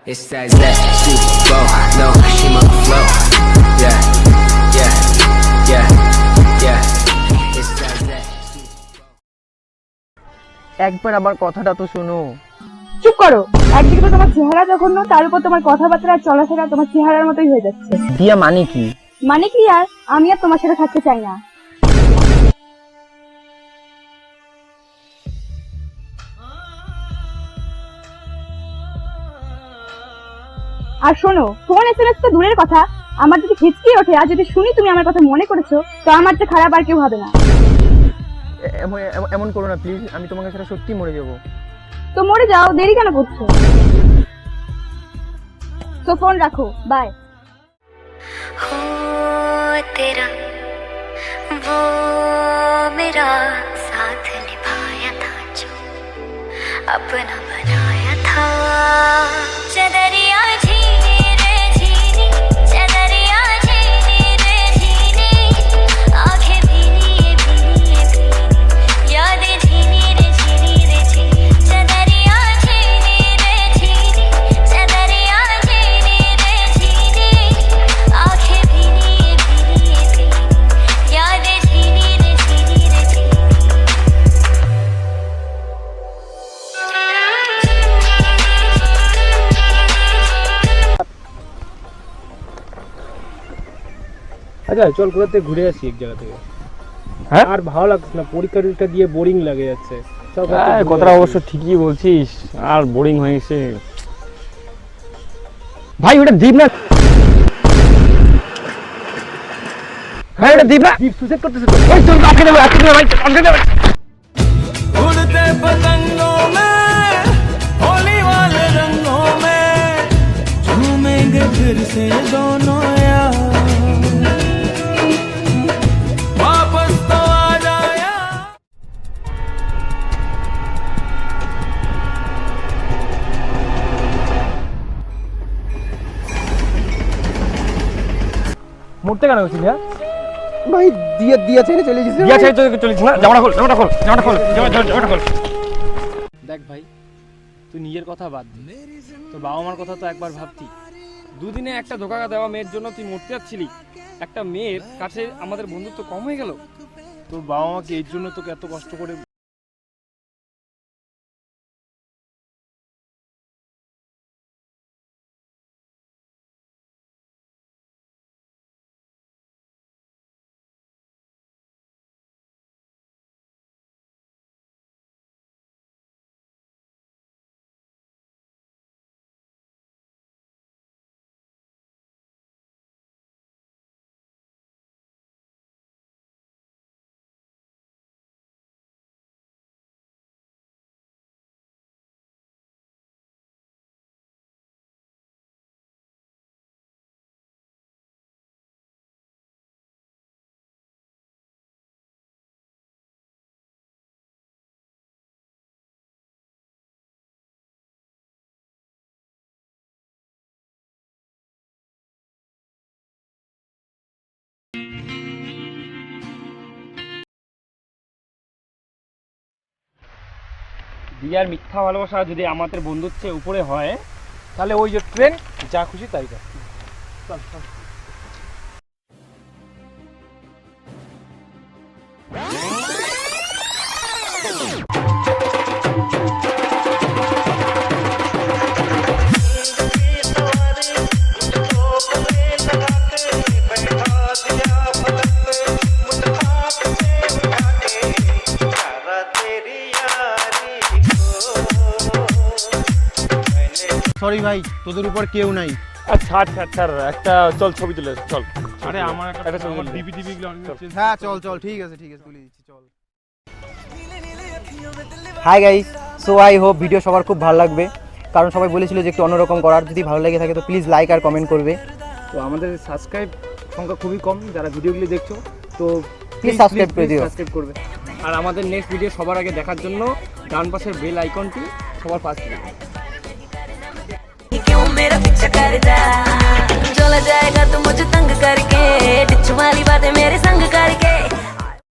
It's that Super Bowl, no, she on the floor. Yeah, yeah, yeah, yeah. It's that একবার আমার কথাটা তো শোনো। চুপ করো। একদিকে তো তোমার চেহারা জঘন্য, তার উপর তোমার কথাবার্তা আর চলাফেরা তোমার চেহারার মতোই হয়ে যাচ্ছে। দিয়া মানে কি? মানে কি আর আমি আর তোমার সাথে থাকতে চাই না। আর শোনো, ফোন এসএমএস তো দূরের কথা, আমার যদি হিচকি ওঠে আর যদি শুনি তুমি আমার কথা মনে করেছো, তো আমার চেয়ে খারাপ আর কেউ হবে না। এমন করো না প্লিজ, আমি তোমাকে ছাড়া সত্যি মরে যাবো। তো মরে যাও, দেরি কেন করছো? তো ফোন রাখো, বাই। तेरा वो मेरा साथ निभाया था जो अपना बनाया था चदरिया झीनी रे झीनी चदरिया झीनी रे झीनी आंखें भीनी भीनी यादें झीनी रे झीनी चदरिया झीनी रे झीनी चदरिया झीनी रे झीनी आंखें भीनी यादें झीनी रे झीनी আচ্ছা চল কোথা থেকে ঘুরে আসি এক জায়গা থেকে। হ্যাঁ, আর ভালো লাগছে না, পরীক্ষা দিয়ে বোরিং লাগে যাচ্ছে। কথাটা অবশ্য ঠিকই বলছিস, আর বোরিং হয়ে গেছে ভাই। ওটা দ্বীপ না? হ্যাঁ ওটা দ্বীপ না? দ্বীপ সুইসাইড করতেছে তো। ওই চল আটকে দেবো, আটকে দেবো ভাই, আটকে দেবো। उड़ते पतंगों में होली वाले रंगों में झूमेंगे फिर से दोनों यार वापस तो आ जाया। মরতে কেন গেছিস? হ্যাঁ ভাই দিয়া ছেড়ে চলে গেছে। দিয়া ছেড়ে চলিস না? জামাটা খোল, জামাটা খোল, জামাটা খোল, জামাটা খোল। দেখ ভাই, তুই নিজের কথা বাদ দে, তোর বাবা মার কথা তো একবার ভাবতি। দুদিনে একটা ধোঁকা দেওয়া মেয়ের জন্য তুই মরতে যাচ্ছিলি, একটা মেয়ের কাছে আমাদের বন্ধুত্ব কম হয়ে গেল। তোর বাবা মাকে এর জন্য তোকে এত কষ্ট করে দিয়ার মিথ্যা ভালোবাসা যদি আমাদের বন্ধুত্বের উপরে হয়, তাহলে ওই যে ট্রেন যা খুশি তাই কর। চল চল। সরি ভাই, তোদের উপর কেউ নাই। আচ্ছা ছাড়, একটা চল ছবি তুলে চল। আরে আমার একটা ছবি তুলে। ডিবি গুলো হ্যাঁ চল ঠিক আছে তুলে দিচ্ছি, চল। Hi guys, so I hope video সবার খুব ভালো লাগবে, কারণ সবাই বলেছিল যে একটু অন্যরকম করার। যদি ভালো লেগে থাকে তো প্লিজ লাইক আর কমেন্ট করবে। তো আমাদের সাবস্ক্রাইব সংখ্যা খুবই কম, যারা ভিডিওগুলি দেখছো তো প্লিজ সাবস্ক্রাইব করে দিও। সাবস্ক্রাইব করবে। আর আমাদের নেক্সট ভিডিও সবার আগে দেখার জন্য ডান পাশের বেল আইকনটি সবার পাশে দিন। क्यों मेरा पीछा करता चला जाएगा तो मुझे तंग करके डिच वाली बातें मेरे संग करके